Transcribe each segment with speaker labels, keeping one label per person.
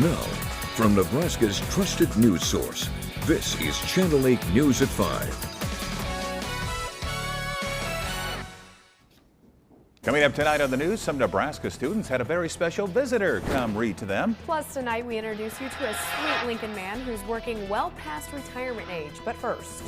Speaker 1: Now, from Nebraska's trusted news source, this is Channel 8 News at 5.
Speaker 2: Coming up tonight on the news, some Nebraska students had a very special visitor come read to them.
Speaker 3: Plus tonight we introduce you to a sweet Lincoln man who's working well past retirement age. But first,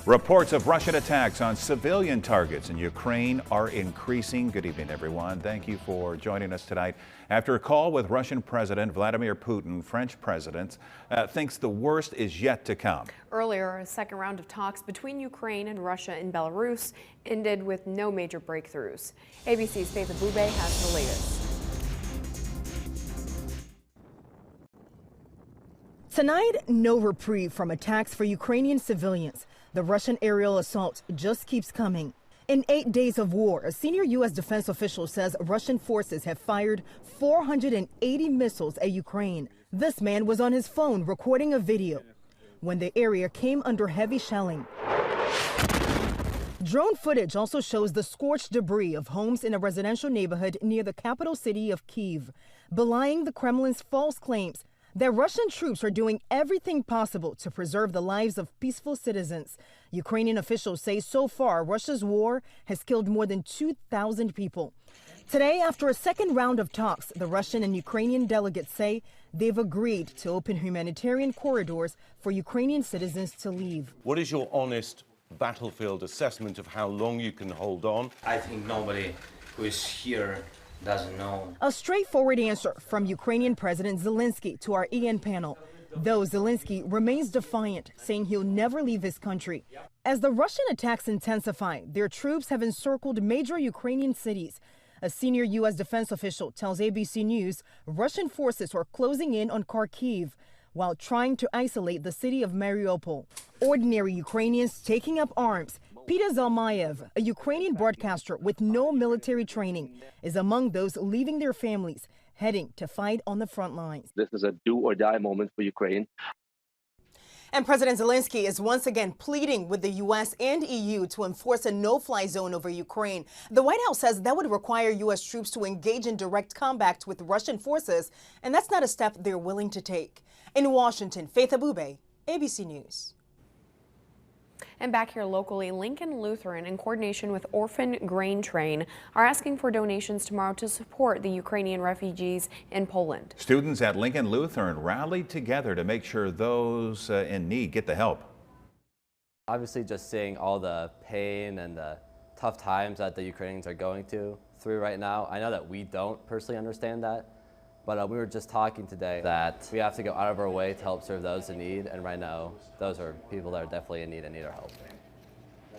Speaker 2: reports of Russian attacks on civilian targets in Ukraine are increasing. Good evening, everyone. Thank you for joining us tonight. After a call with Russian President Vladimir Putin, French president thinks the worst is yet to come.
Speaker 3: Earlier, a second round of talks between Ukraine and Russia and Belarus ended with no major breakthroughs. ABC's Faith Abube has the latest.
Speaker 4: Tonight, no reprieve from attacks for Ukrainian civilians. The Russian aerial assault just keeps coming. In 8 days of war, a senior U.S. defense official says Russian forces have fired 480 missiles at Ukraine. This man was on his phone recording a video when the area came under heavy shelling. Drone footage also shows the scorched debris of homes in a residential neighborhood near the capital city of Kyiv, belying the Kremlin's false claims that Russian troops are doing everything possible to preserve the lives of peaceful citizens. Ukrainian officials say so far Russia's war has killed more than 2,000 people. Today, after a second round of talks, the Russian and Ukrainian delegates say they've agreed to open humanitarian corridors for Ukrainian citizens to leave.
Speaker 5: What is your honest battlefield assessment of how long you can hold on?
Speaker 6: I think nobody who is here doesn't know.
Speaker 4: A straightforward answer from Ukrainian President Zelensky to our EN panel. Though Zelensky remains defiant, saying he'll never leave his country. As the Russian attacks intensify, their troops have encircled major Ukrainian cities. A senior U.S. defense official tells ABC News Russian forces are closing in on Kharkiv while trying to isolate the city of Mariupol. Ordinary Ukrainians taking up arms. Peter Zalmayev, a Ukrainian broadcaster with no military training, is among those leaving their families, heading to fight on the front lines.
Speaker 7: This is a do-or-die moment for Ukraine.
Speaker 4: And President Zelensky is once again pleading with the U.S. and EU to enforce a no-fly zone over Ukraine. The White House says that would require U.S. troops to engage in direct combat with Russian forces, and that's not a step they're willing to take. In Washington, Faith Abube, ABC News.
Speaker 3: And back here locally, Lincoln Lutheran, in coordination with Orphan Grain Train, are asking for donations tomorrow to support the Ukrainian refugees in Poland.
Speaker 2: Students at Lincoln Lutheran rallied together to make sure those in need get the help.
Speaker 8: Obviously, just seeing all the pain and the tough times that the Ukrainians are going through right now, I know that we don't personally understand that. But we were just talking today that we have to go out of our way to help serve those in need, and right now, those are people that are definitely in need and need our help.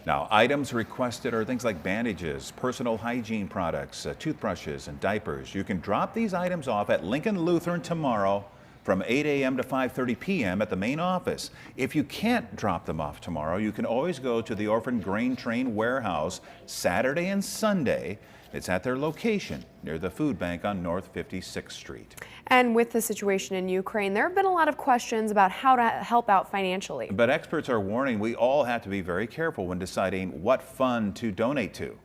Speaker 2: Now, items requested are things like bandages, personal hygiene products, toothbrushes, and diapers. You can drop these items off at Lincoln Lutheran tomorrow from 8 a.m. to 5:30 p.m. at the main office. If you can't drop them off tomorrow, you can always go to the Orphan Grain Train warehouse Saturday and Sunday. It's at their location near the food bank on North 56th Street.
Speaker 3: And with the situation in Ukraine, there have been a lot of questions about how to help out financially.
Speaker 2: But experts are warning we all have to be very careful when deciding what fund to donate to.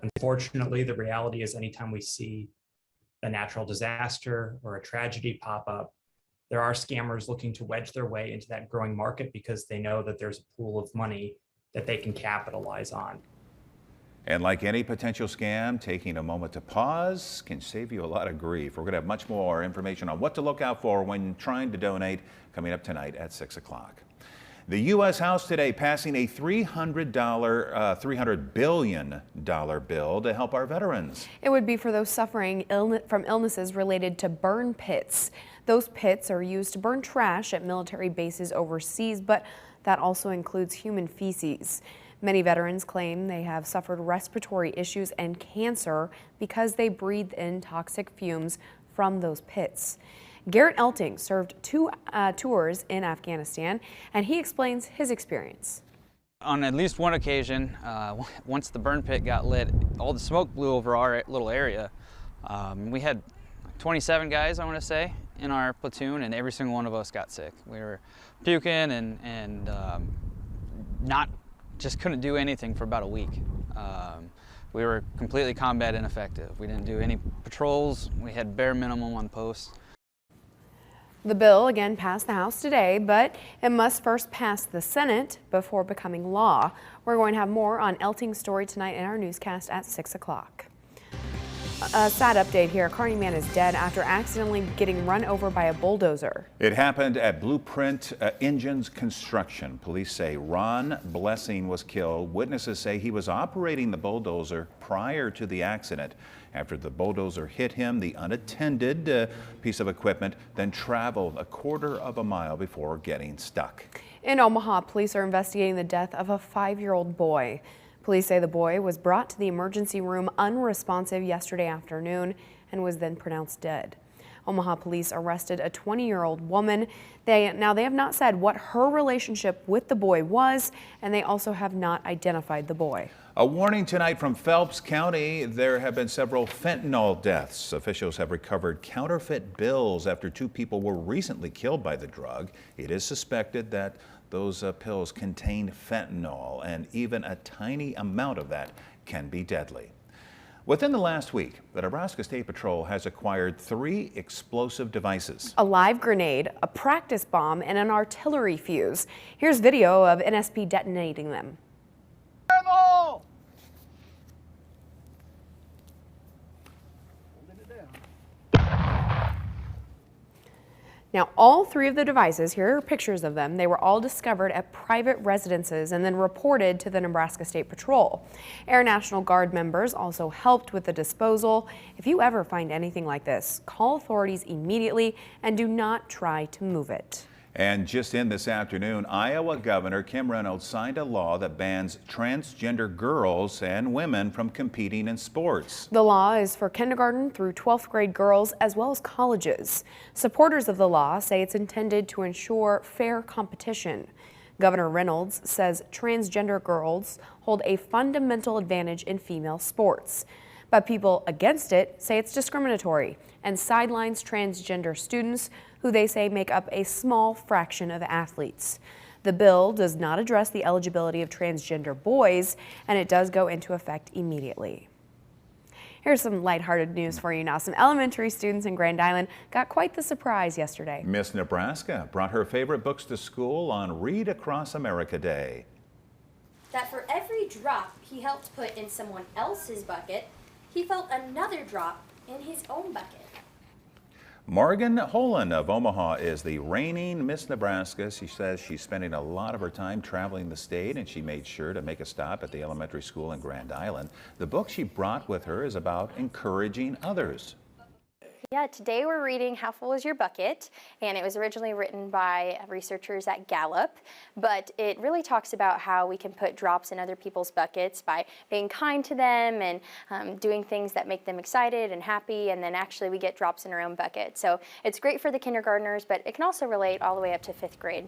Speaker 9: Unfortunately, the reality is anytime we see a natural disaster or a tragedy pop up, there are scammers looking to wedge their way into that growing market because they know that there's a pool of money that they can capitalize on.
Speaker 2: And like any potential scam, taking a moment to pause can save you a lot of grief. We're going to have much more information on what to look out for when trying to donate coming up tonight at 6 o'clock. The U.S. House today passing a $300 billion bill to help our veterans.
Speaker 3: It would be for those suffering from illnesses related to burn pits. Those pits are used to burn trash at military bases overseas, but that also includes human feces. Many veterans claim they have suffered respiratory issues and cancer because they breathe in toxic fumes from those pits. Garrett Elting served two tours in Afghanistan, and he explains his experience.
Speaker 10: On at least one occasion, once the burn pit got lit, all the smoke blew over our little area. We had 27 guys, I want to say, in our platoon, and every single one of us got sick. We were puking and not just couldn't do anything for about a week. we were completely combat ineffective. We didn't do any patrols. We had bare minimum on posts.
Speaker 3: The bill again passed the House today, but it must first pass the Senate before becoming law. We're going to have more on Elting's story tonight in our newscast at 6 o'clock. A sad update here. A Kearney man is dead after accidentally getting run over by a bulldozer.
Speaker 2: It happened at Blueprint Engines Construction. Police say Ron Blessing was killed. Witnesses say he was operating the bulldozer prior to the accident. After the bulldozer hit him, the unattended piece of equipment then traveled a quarter of a mile before getting stuck.
Speaker 3: In Omaha, police are investigating the death of a 5-year-old boy. Police say the boy was brought to the emergency room unresponsive yesterday afternoon and was then pronounced dead. Omaha police arrested a 20-year-old woman. They have not said what her relationship with the boy was, and they also have not identified the boy.
Speaker 2: A warning tonight from Phelps County. There have been several fentanyl deaths. Officials have recovered counterfeit bills after 2 people were recently killed by the drug. It is suspected that those pills contain fentanyl, and even a tiny amount of that can be deadly. Within the last week, the Nebraska State Patrol has acquired 3 explosive devices.
Speaker 3: A live grenade, a practice bomb, and an artillery fuse. Here's video of NSP detonating them. Now, all 3 of the devices, here are pictures of them, they were all discovered at private residences and then reported to the Nebraska State Patrol. Air National Guard members also helped with the disposal. If you ever find anything like this, call authorities immediately and do not try to move it.
Speaker 2: And just in this afternoon, Iowa Governor Kim Reynolds signed a law that bans transgender girls and women from competing in sports.
Speaker 3: The law is for kindergarten through 12th grade girls as well as colleges. Supporters of the law say it's intended to ensure fair competition. Governor Reynolds says transgender girls hold a fundamental advantage in female sports. But people against it say it's discriminatory and sidelines transgender students who they say make up a small fraction of athletes. The bill does not address the eligibility of transgender boys, and it does go into effect immediately. Here's some lighthearted news for you now. Some elementary students in Grand Island got quite the surprise yesterday.
Speaker 2: Miss Nebraska brought her favorite books to school on Read Across America Day.
Speaker 11: That for every drop he helped put in someone else's bucket, he felt another drop in his own bucket.
Speaker 2: Morgan Holan of Omaha is the reigning Miss Nebraska. She says she's spending a lot of her time traveling the state, and she made sure to make a stop at the elementary school in Grand Island. The book she brought with her is about encouraging others.
Speaker 11: Yeah, today we're reading How Full Is Your Bucket, and it was originally written by researchers at Gallup, but it really talks about how we can put drops in other people's buckets by being kind to them and doing things that make them excited and happy, and then actually we get drops in our own bucket. So it's great for the kindergartners, but it can also relate all the way up to 5th grade.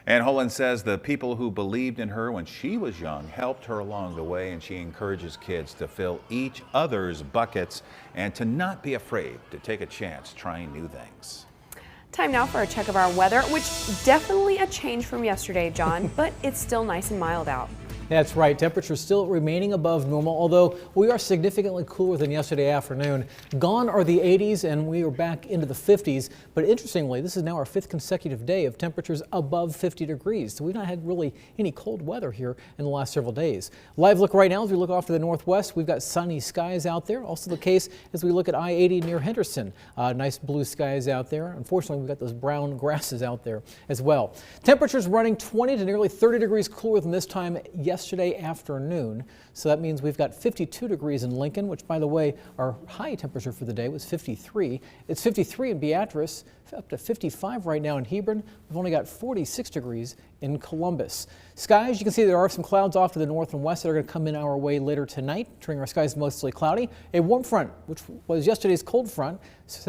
Speaker 2: And Holan says the people who believed in her when she was young helped her along the way, and she encourages kids to fill each other's buckets and to not be afraid to take a chance trying new things.
Speaker 3: Time now for a check of our weather, which definitely a change from yesterday, John, but it's still nice and mild out.
Speaker 12: That's right. Temperatures still remaining above normal, although we are significantly cooler than yesterday afternoon. Gone are the 80s, and we are back into the 50s. But interestingly, this is now our 5th consecutive day of temperatures above 50 degrees. So we've not had really any cold weather here in the last several days. Live look right now as we look off to the northwest. We've got sunny skies out there. Also the case as we look at I-80 near Henderson. Nice blue skies out there. Unfortunately, we've got those brown grasses out there as well. Temperatures running 20 to nearly 30 degrees cooler than this time yesterday afternoon. So that means we've got 52 degrees in Lincoln, which, by the way, our high temperature for the day was 53. It's 53 in Beatrice, up to 55 right now in Hebron. We've only got 46 degrees in Columbus. Skies, you can see there are some clouds off to the north and west that are going to come in our way later tonight, turning our skies mostly cloudy. A warm front, which was yesterday's cold front,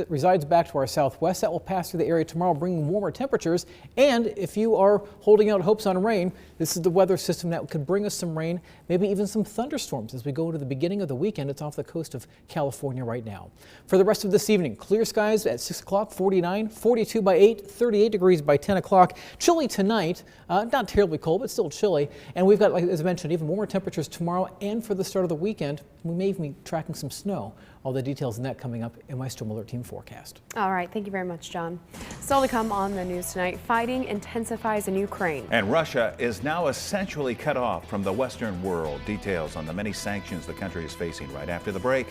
Speaker 12: resides back to our southwest. That will pass through the area tomorrow, bringing warmer temperatures. And if you are holding out hopes on rain, this is the weather system that could bring us some rain, maybe even some thunderstorms as we go to the beginning of the weekend. It's off the coast of California right now. For the rest of this evening, clear skies at 6 o'clock, 49, 42 by 8, 38 degrees by 10 o'clock. Chilly tonight, Not terribly cold, but still chilly. And we've got, like, as I mentioned, even warmer temperatures tomorrow and for the start of the weekend. We may even be tracking some snow. All the details on that coming up in my Storm Alert Team forecast.
Speaker 3: All right, thank you very much, John. Still to come on the news tonight, fighting intensifies in Ukraine.
Speaker 2: And Russia is now essentially cut off from the Western world. Details on the many sanctions the country is facing right after the break.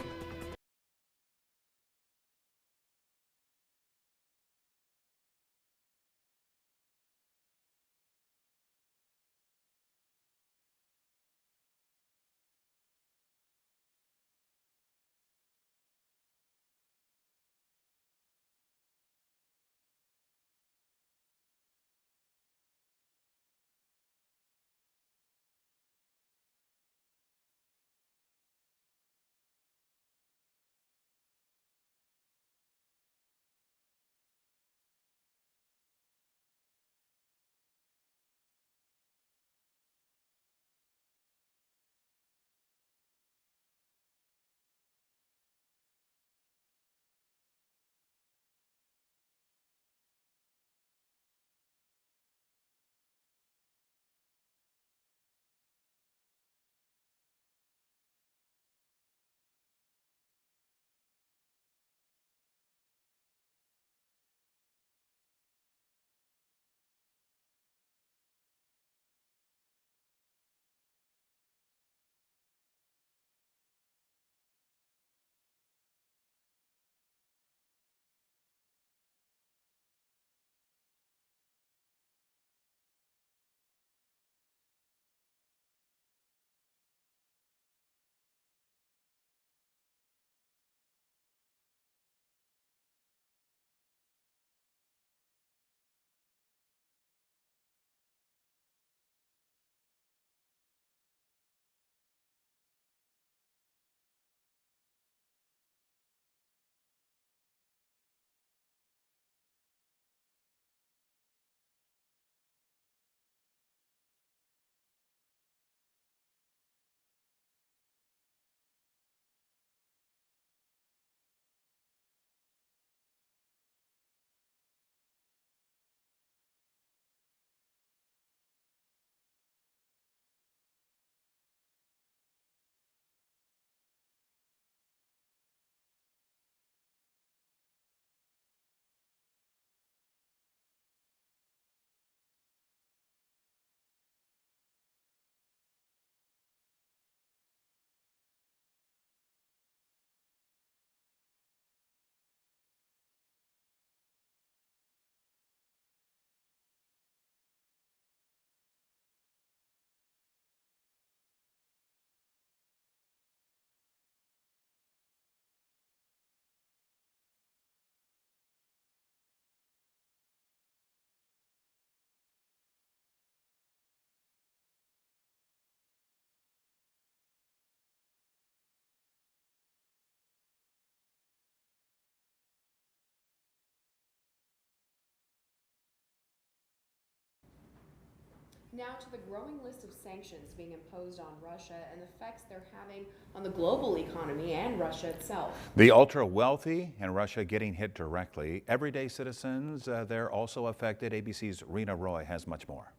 Speaker 3: Now to the growing list of sanctions being imposed on Russia and the effects they're having on the global economy and Russia itself.
Speaker 2: The ultra wealthy and Russia getting hit directly. Everyday citizens, they're also affected. ABC's Rena Roy has much more.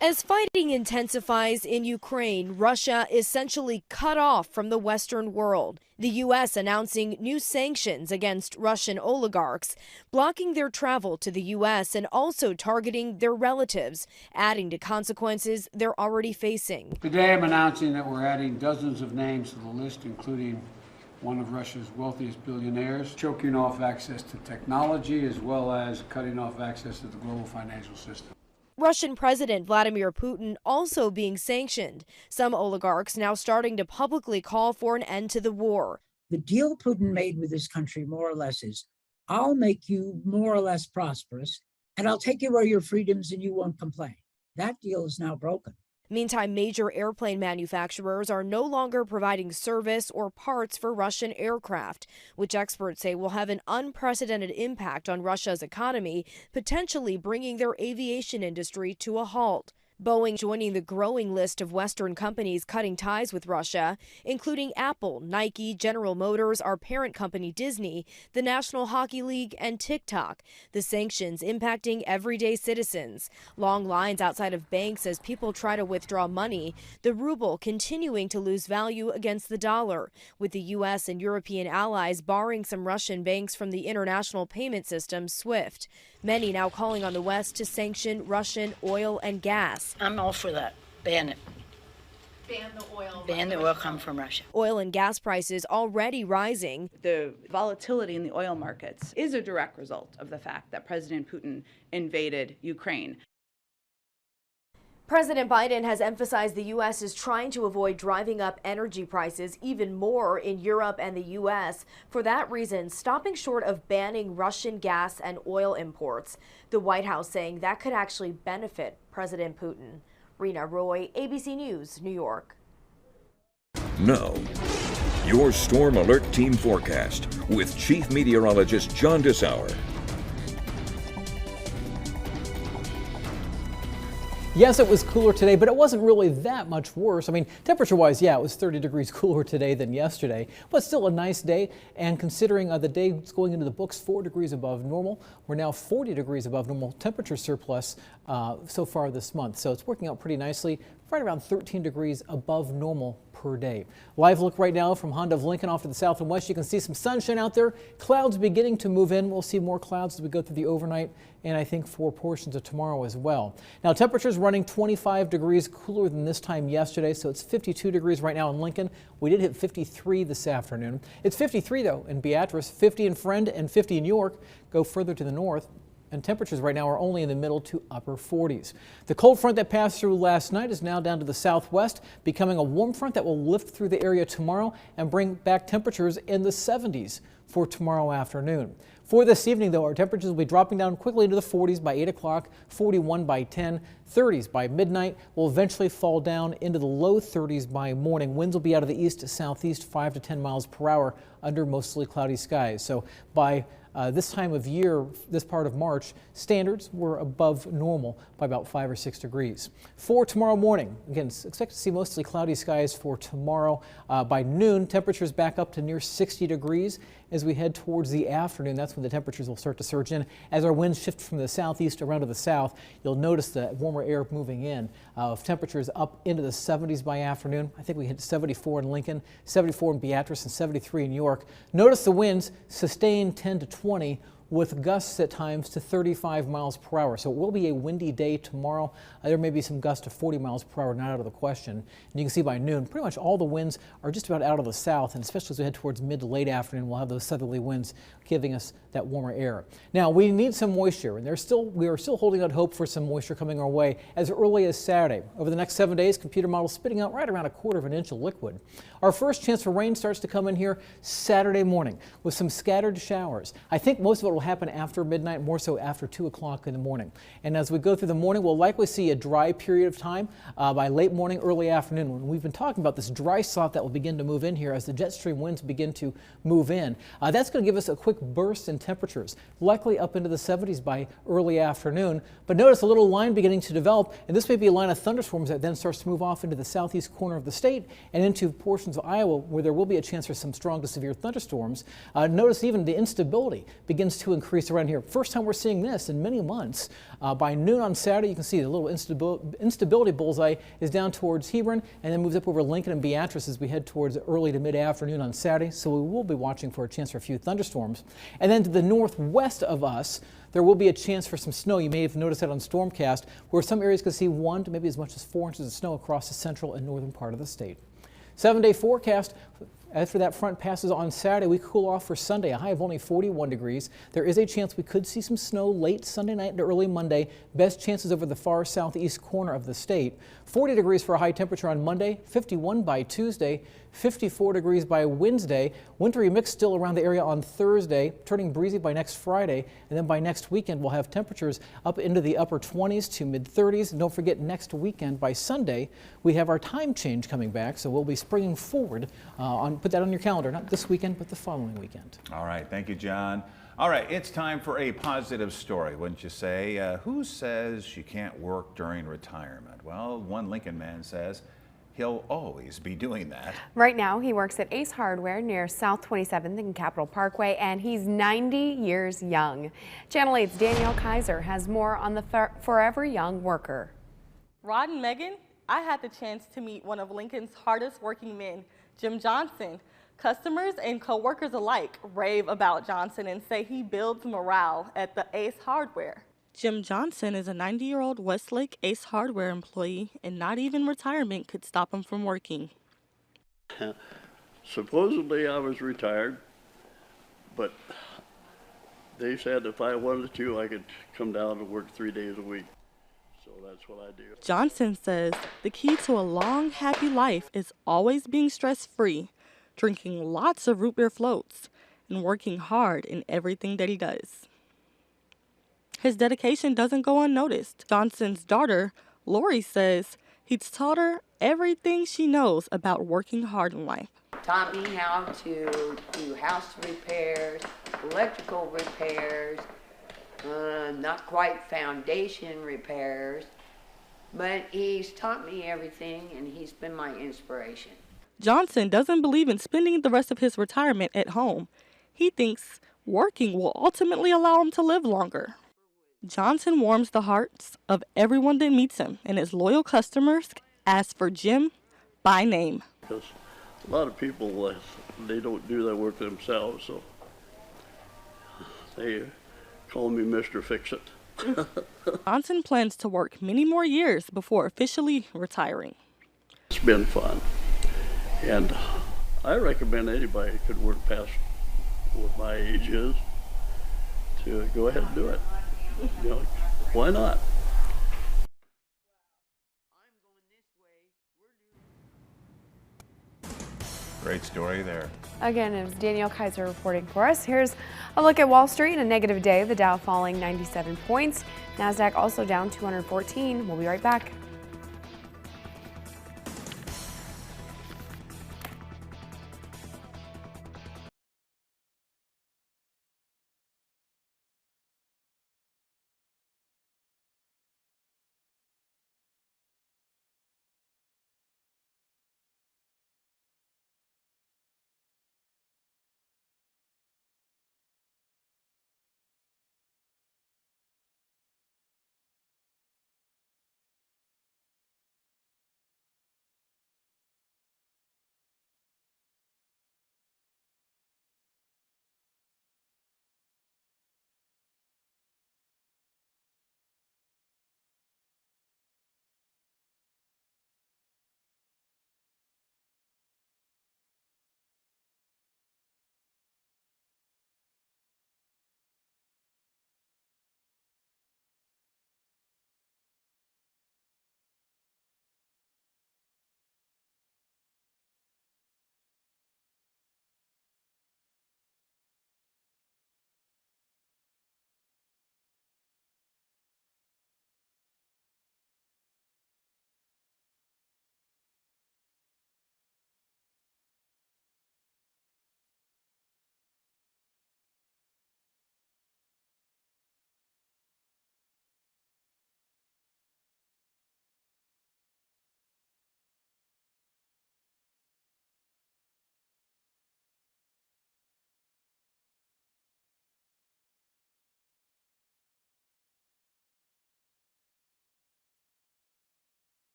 Speaker 13: As fighting intensifies in Ukraine, Russia essentially cut off from the Western world. The U.S. announcing new sanctions against Russian oligarchs, blocking their travel to the U.S. and also targeting their relatives, adding to consequences they're already facing.
Speaker 14: Today I'm announcing that we're adding dozens of names to the list, including one of Russia's wealthiest billionaires, choking off access to technology as well as cutting off access to the global financial system.
Speaker 13: Russian President Vladimir Putin also being sanctioned. Some oligarchs now starting to publicly call for an end to the war.
Speaker 15: The deal Putin made with his country more or less is, I'll make you more or less prosperous and I'll take away your freedoms and you won't complain. That deal is now broken.
Speaker 13: Meantime, major airplane manufacturers are no longer providing service or parts for Russian aircraft, which experts say will have an unprecedented impact on Russia's economy, potentially bringing their aviation industry to a halt. Boeing joining the growing list of Western companies cutting ties with Russia, including Apple, Nike, General Motors, our parent company Disney, the National Hockey League, and TikTok. The sanctions impacting everyday citizens. Long lines outside of banks as people try to withdraw money. The ruble continuing to lose value against the dollar, with the U.S. and European allies barring some Russian banks from the international payment system, SWIFT. Many now calling on the West to sanction Russian oil and gas.
Speaker 16: I'm all for that. Ban it. Ban the oil. Ban the oil come from Russia.
Speaker 13: Oil and gas prices already rising.
Speaker 17: The volatility in the oil markets is a direct result of the fact that President Putin invaded Ukraine.
Speaker 13: President Biden has emphasized the U.S. is trying to avoid driving up energy prices even more in Europe and the U.S. For that reason, stopping short of banning Russian gas and oil imports. The White House saying that could actually benefit President Putin. Rena Roy, ABC News, New York.
Speaker 1: Now, your Storm Alert Team forecast with Chief Meteorologist John Dissauer.
Speaker 12: Yes, it was cooler today, but it wasn't really that much worse. I mean, temperature-wise, yeah, it was 30 degrees cooler today than yesterday, but still a nice day. And considering the day going into the books 4 degrees above normal, we're now 40 degrees above normal temperature surplus so far this month. So it's working out pretty nicely, right around 13 degrees above normal per day. Live look right now from Honda of Lincoln off to the south and west. You can see some sunshine out there. Clouds beginning to move in. We'll see more clouds as we go through the overnight and I think for portions of tomorrow as well. Now temperatures running 25 degrees cooler than this time yesterday, so it's 52 degrees right now in Lincoln. We did hit 53 this afternoon. It's 53 though in Beatrice, 50 in Friend, and 50 in York. Go further to the north, and temperatures right now are only in the middle to upper 40s. The cold front that passed through last night is now down to the southwest, becoming a warm front that will lift through the area tomorrow and bring back temperatures in the 70s for tomorrow afternoon. For this evening, though, our temperatures will be dropping down quickly into the 40s by 8 o'clock, 41 by 10, 30s by midnight. Will eventually fall down into the low 30s by morning. Winds will be out of the east to southeast, 5 to 10 miles per hour under mostly cloudy skies. So by this time of year, this part of March, standards were above normal by about 5 or 6 degrees. For tomorrow morning, again, expect to see mostly cloudy skies for tomorrow. By noon, temperatures back up to near 60 degrees. As we head towards the afternoon, that's when the temperatures will start to surge in. As our winds shift from the southeast around to the south, you'll notice the warmer air moving in. Temperatures up into the 70s by afternoon. I think we hit 74 in Lincoln, 74 in Beatrice, and 73 in York. Notice the winds sustain 10 to 20 with gusts at times to 35 miles per hour. So it will be a windy day tomorrow. There may be some gusts to 40 miles per hour, not out of the question. And you can see by noon, pretty much all the winds are just about out of the south, and especially as we head towards mid to late afternoon, we'll have those southerly winds giving us that warmer air. Now, we need some moisture, and we are still holding out hope for some moisture coming our way as early as Saturday. Over the next 7 days, computer models spitting out right around 1/4 inch of liquid. Our first chance for rain starts to come in here Saturday morning with some scattered showers. I think most of it will happen after midnight, more so after 2 o'clock in the morning. And as we go through the morning, we'll likely see a dry period of time by late morning, early afternoon. When we've been talking about this dry slot that will begin to move in here as the jet stream winds begin to move in. That's going to give us a quick burst in temperatures, likely up into the 70s by early afternoon. But notice a little line beginning to develop, and this may be a line of thunderstorms that then starts to move off into the southeast corner of the state and into portions of Iowa where there will be a chance for some strong to severe thunderstorms. Notice even the instability begins to increase around here. First time we're seeing this in many months. By noon on Saturday, you can see the little instability bullseye is down towards Hebron and then moves up over Lincoln and Beatrice as we head towards early to mid-afternoon on Saturday. So we will be watching for a chance for a few thunderstorms. And then to the northwest of us, there will be a chance for some snow. You may have noticed that on Stormcast, where some areas could see 1 to maybe as much as 4 inches of snow across the central and northern part of the state. 7-day forecast. After that front passes on Saturday, we cool off for Sunday, a high of only 41 degrees. There is a chance we could see some snow late Sunday night into early Monday. Best chances over the far southeast corner of the state. 40 degrees for a high temperature on Monday, 51 by Tuesday, 54 degrees by Wednesday. Wintry mix still around the area on Thursday, turning breezy by next Friday. And then by next weekend, we'll have temperatures up into the upper 20s to mid 30s. And don't forget, next weekend by Sunday, we have our time change coming back. So we'll be springing forward put that on your calendar, not this weekend, but the following weekend.
Speaker 2: All right. Thank you, John. All right, it's time for a positive story, wouldn't you say? Who says you can't work during retirement? Well, one Lincoln man says he'll always be doing that.
Speaker 3: Right now, he works at Ace Hardware near South 27th and Capitol Parkway, and he's 90 years young. Channel 8's Danielle Kaiser has more on the forever young worker.
Speaker 18: Rod and Megan, I had the chance to meet one of Lincoln's hardest working men, Jim Johnson. Customers and co-workers alike rave about Johnson and say he builds morale at the Ace Hardware. Jim Johnson is a 90-year-old Westlake Ace Hardware employee, and not even retirement could stop him from working.
Speaker 19: Supposedly I was retired, but they said if I wanted to, I could come down and work 3 days a week. So that's what I do.
Speaker 18: Johnson says the key to a long, happy life is always being stress-free, drinking lots of root beer floats, and working hard in everything that he does. His dedication doesn't go unnoticed. Johnson's daughter, Lori, says he's taught her everything she knows about working hard in life.
Speaker 20: Taught me how to do house repairs, electrical repairs, not quite foundation repairs, but he's taught me everything, and he's been my inspiration.
Speaker 18: Johnson doesn't believe in spending the rest of his retirement at home. He thinks working will ultimately allow him to live longer. Johnson warms the hearts of everyone that meets him, and his loyal customers ask for Jim by name.
Speaker 19: Because a lot of people, they don't do that work themselves, so they call me Mr. Fix-It.
Speaker 18: Johnson plans to work many more years before officially retiring.
Speaker 19: It's been fun, and I recommend anybody who could work past what my age is to go ahead and do it. You know, why not?
Speaker 2: Great story there.
Speaker 3: Again, it was Danielle Kaiser reporting for us. Here's a look at Wall Street. A negative day, the Dow falling 97 points. NASDAQ also down 214. We'll be right back.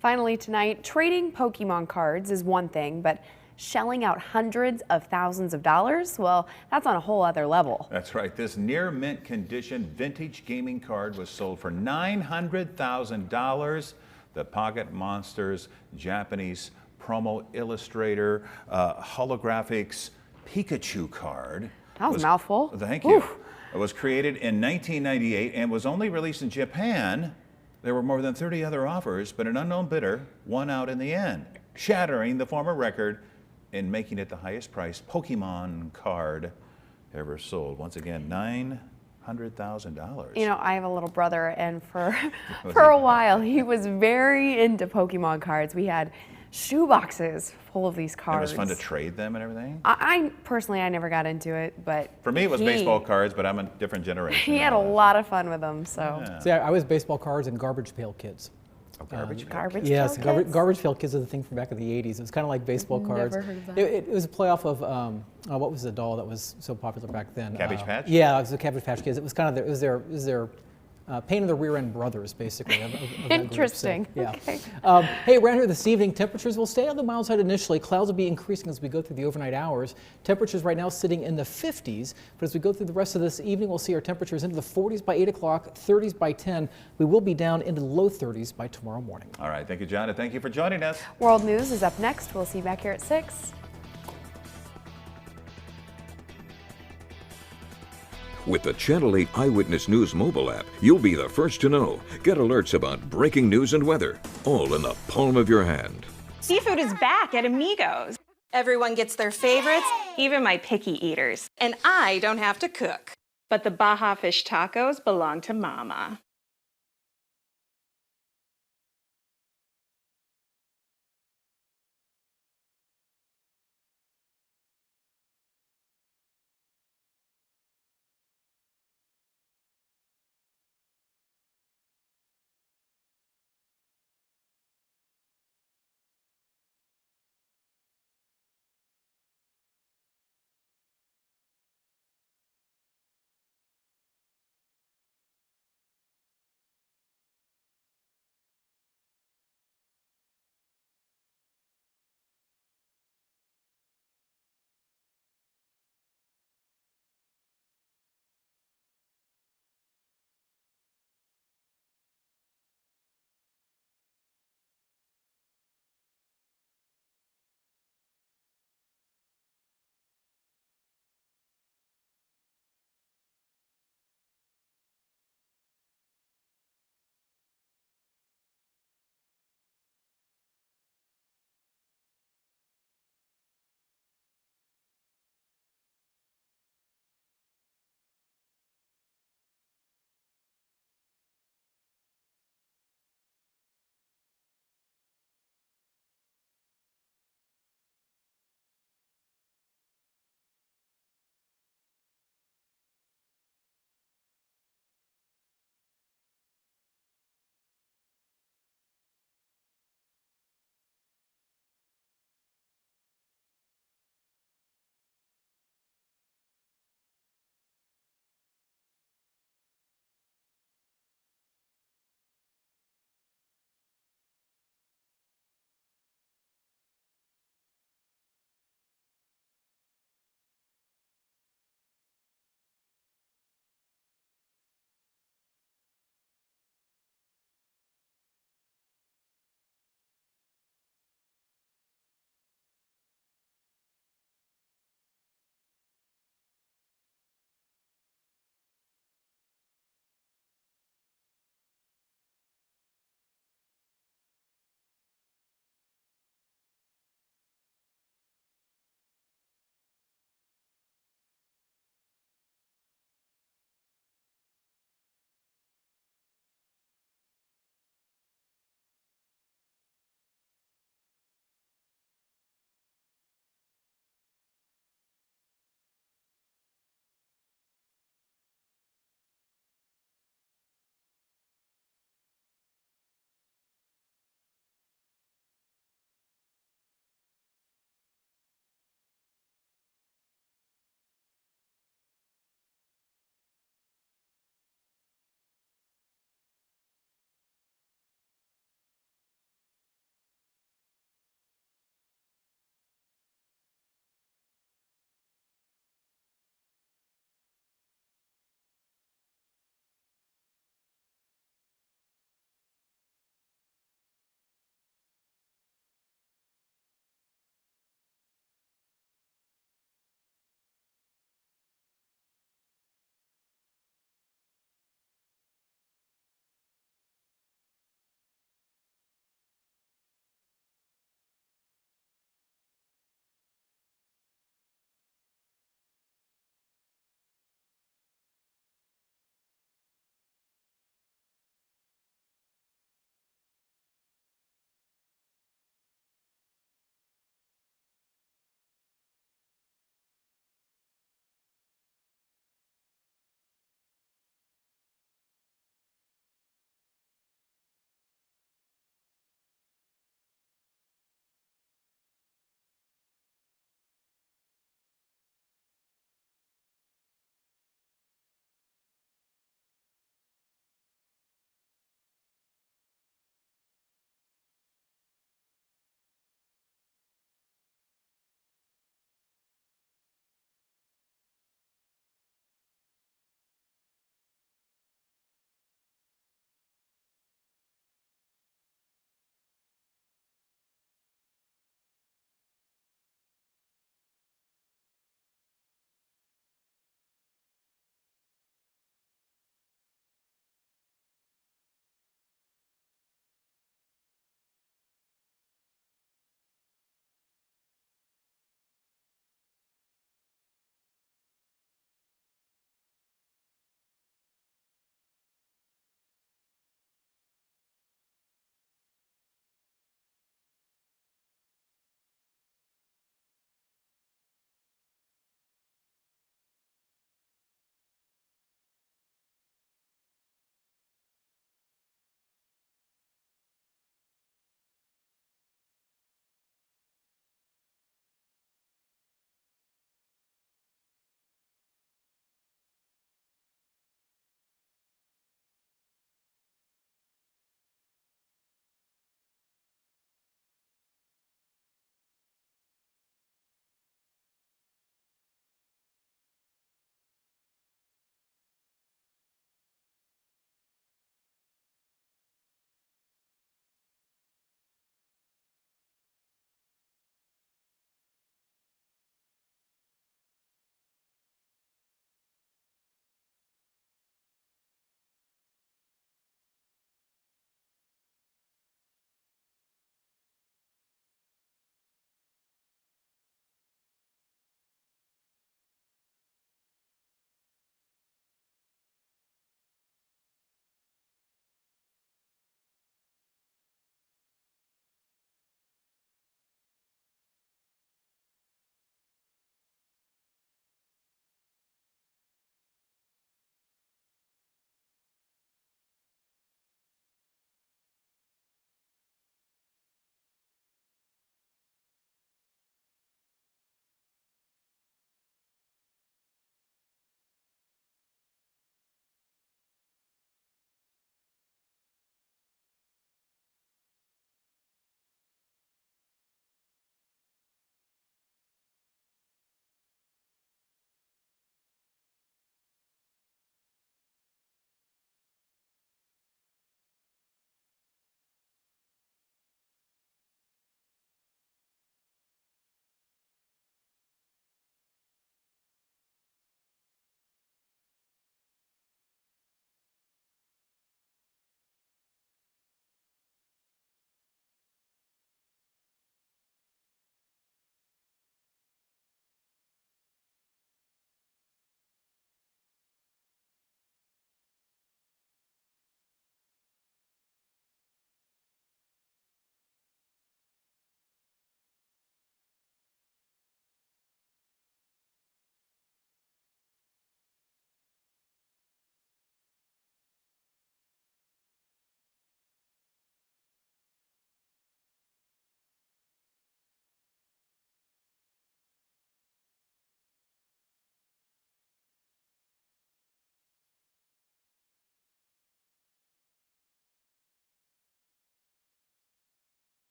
Speaker 3: Finally tonight, trading Pokemon cards is one thing, but shelling out hundreds of thousands of dollars, well, that's on a whole other level.
Speaker 2: That's right. This near mint condition vintage gaming card was sold for $900,000. The Pocket Monsters Japanese promo illustrator holographics Pikachu card.
Speaker 3: That was a mouthful.
Speaker 2: Thank you. It was created in 1998 and was only released in Japan. There were more than 30 other offers, but an unknown bidder won out in the end, shattering the former record and making it the highest priced Pokemon card ever sold. Once again, $900,000.
Speaker 3: You know, I have a little brother, and for a while he was very into Pokemon cards. We had shoe boxes full of these cards.
Speaker 2: It was fun to trade them and everything?
Speaker 3: I personally, I never got into it, but
Speaker 2: for me, it was baseball cards, but I'm a different generation.
Speaker 3: He had a lot of fun with them, so.
Speaker 2: Yeah.
Speaker 12: See, I was baseball cards and garbage pail kids.
Speaker 2: Oh, garbage pail
Speaker 3: kids?
Speaker 12: Yes,
Speaker 3: Pail kids?
Speaker 12: garbage pail kids are the thing from back in the 80s. It was kind of like baseball cards.
Speaker 3: Never heard of that.
Speaker 12: It was a playoff of, what was the doll that was so popular back then?
Speaker 2: Cabbage Patch?
Speaker 12: Yeah, it was the Cabbage Patch Kids. It was kind of their pain in the rear end brothers, basically. Of
Speaker 3: Interesting.
Speaker 12: So, yeah.
Speaker 3: Okay.
Speaker 12: Hey, around here this evening, temperatures will stay on the mild side initially. Clouds will be increasing as we go through the overnight hours. Temperatures right now sitting in the 50s, but as we go through the rest of this evening, we'll see our temperatures into the 40s by 8 o'clock, 30s by 10. We will be down into the low 30s by tomorrow morning.
Speaker 2: All right, thank you, John, and thank you for joining us.
Speaker 3: World News is up next. We'll see you back here at 6.
Speaker 1: With the Channel 8 Eyewitness News mobile app, you'll be the first to know. Get alerts about breaking news and weather, all in the palm of your hand.
Speaker 21: Seafood is back at Amigos. Everyone gets their favorites, even my picky eaters. And I don't have to cook. But the Baja fish tacos belong to Mama.